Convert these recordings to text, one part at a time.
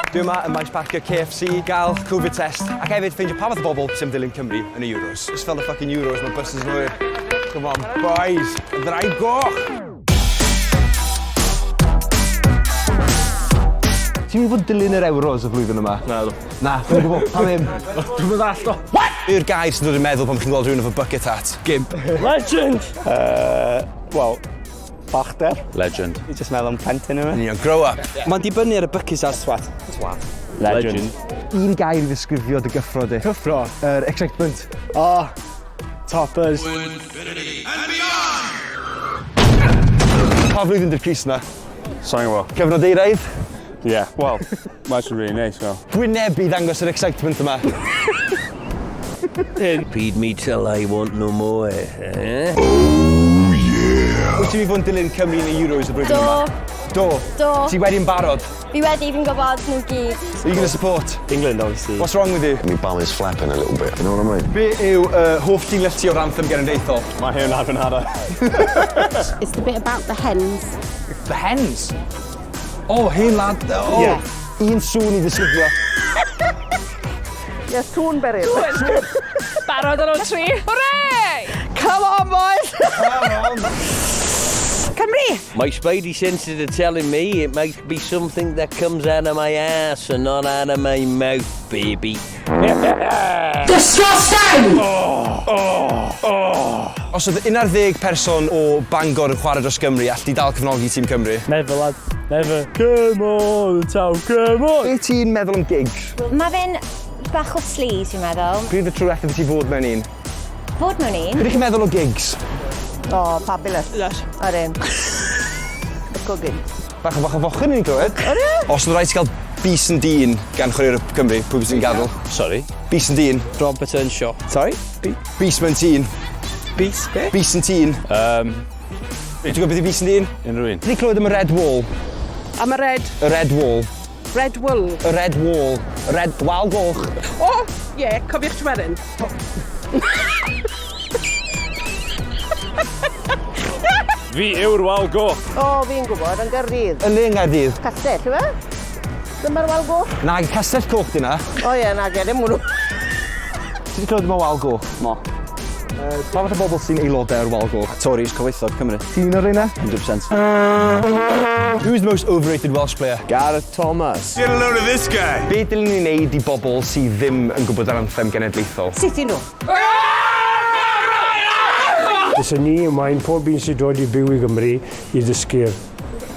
Dwi yma yn maes parcio KFC, gael Covid test, ac hefyd ffeindio pa fath o bobl sy'n dilyn Cymru yn y Euros. Just fel the fucking Euros, mae buses yn hwyr. Come on, boys, ddraig goch! Ti'n mynd fod dilyn yr Ewros y flwyddyn yma? Na, dwi. Na, dwi'n gwybod, pam ddim? Dwi'n mynd all o. What? Yw'r gair sy'n dod i'n meddwl pan chi'n gweld rhywun efo bucket hat? Gimp. Legend! Wel, bachder. Legend. Fi jyst meddwl am plentyn yma. You know, grow up. Mae'n dibynnu ar y bucket hat swat. Legend. Un gair i ddisgrifio dy gyffro di. Cyffro. Yr excitement. Oh, toppers. Pa flwyddyn dy'r Cris na? Sa'n gwybod. Cyfnod eiraidd? Yeah, well, that's really nice, well. Gwyneb i ddangos yr excitement yma. Feed me till I want no more, eh? Wyt ti'n mynd fod yn dilyn Cymru yn y Euros y blwyddyn yma? Do. Do. Ti wedi'n barod? Fi wedi fi'n gwybod nhw gyd. Are you going to support? England, obviously. What's wrong with you? My bum is flapping a little bit, you know what I mean? Be yw hoff llinell ti o'r anthem genedlaethol? Mae hyn ar fy nhara. It's the bit about the hens. The hens? Oh, hen lad. Oh. Yeah. Un sŵn i ddisgrifio. Yes, sŵn beryl. Barod ar ôl tri. Hooray! Come on, boys! Come on. Cymru! My spidey senses are telling me it might be something that comes out of my ass and not out of my mouth, baby. Disgusting! Os oedd 11 person o Bangor yn chwarae dros Gymru, all di dal cyfnogi tîm Cymru? Never, lad. Never. Come on, town, come on. Be ti'n meddwl am gigs? Mae fe'n bach o sleaze, fi'n meddwl. Pryd y tro efo ti fod mewn un? Fod mewn un? Be ydych chi'n meddwl o gigs? Oh, fabulous. Lush. Arin. The cooking. Bach o fochyn ni'n clywed. Os oedd rhaid ti gael bys yn dyn gan chwarae'r Cymru, pwy bys ti'n gadw? Sorry? Bys yn dyn. Robert and Shaw. Sorry? Bys mewn tîn. Beast, be? Bys yn tîn. Ti'n gwybod beth i bys yn dyn? Unrhyw un. Ti'n clywed am y red wall? Am y red. Y red wall. Red wool. Y red wall. Y red wal goch. Oh, yeah, cofiwch twerin. Fi yw'r wal goch. Oh, fi'n gwybod, yn Gaerdydd. Y le yng Nghaerdydd. Castell, yw e? Dyma'r wal goch? Na, castell coch di na. O ie, na gedym hwnnw. Ti wedi clywed am y wal goch? Mo. Pa fath o bobl sy'n aelodau o'r wal goch? Tories, Cyfoethog, Cymru. Ti'n un o'r reina? 100%. Who's the most overrated Welsh player? Gareth Thomas. Get a load of this guy! Be dylen ni wneud i bobl sydd ddim yn gwybod yr anthem genedlaethol? Sut i nhw? Dysyn ni ymlaen pob un sydd dod i byw i Gymru i ddysgu'r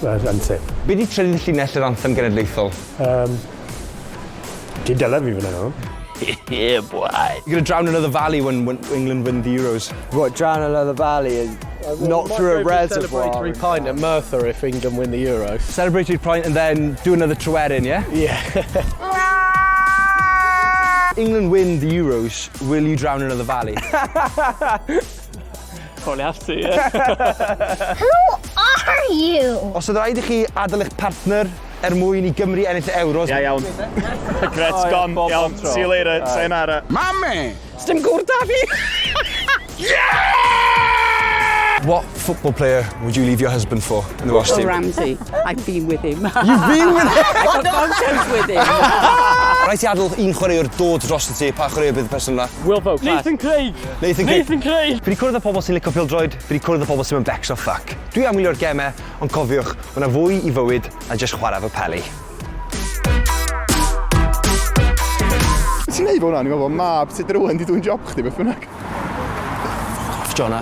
anthem. Be di trydydd llinell yr anthem genedlaethol? Ti dyle fi fyna nhw. Yeah, boy. You're going to drown another valley when England win the Euros. What, drown another valley and not through a reservoir? Celebratory pint at Merthyr if England win the Euros. Celebratory pint and then do another Trydydd, yeah? Yeah. England win the Euros, will you drown another valley? Probably have to, yeah. Who are you? Os oedd rhaid i chi adael eich partner mwyn i Gymru ennill y Euros? Iawn. Gret's gone, iawn. See you later, sayonara. Mummy! Sdim gwr da fi! What football player would you leave your husband for in the Welsh team? Ramsey. I've been with him. You've been with him? I've got photos with him. Rhaid ti adael un chwaraewr dod dros y ti, pa chwaraewr bydd y person yna? Wilfo, Nathan Craig. Nathan Craig. Nathan Craig. Fi wedi cwrdd â pobl sy'n licio pildroed, fi wedi cwrdd â pobl sy'n mynd becks o ffac. Dwi am wylio'r gemau, ond cofiwch, mae yna fwy i fywyd na jyst chwarae fy peli. Ti'n neud hwnna? Ni'n meddwl, mab, ti drwy'n di dwi'n job chdi, beth bynnag? Jonna.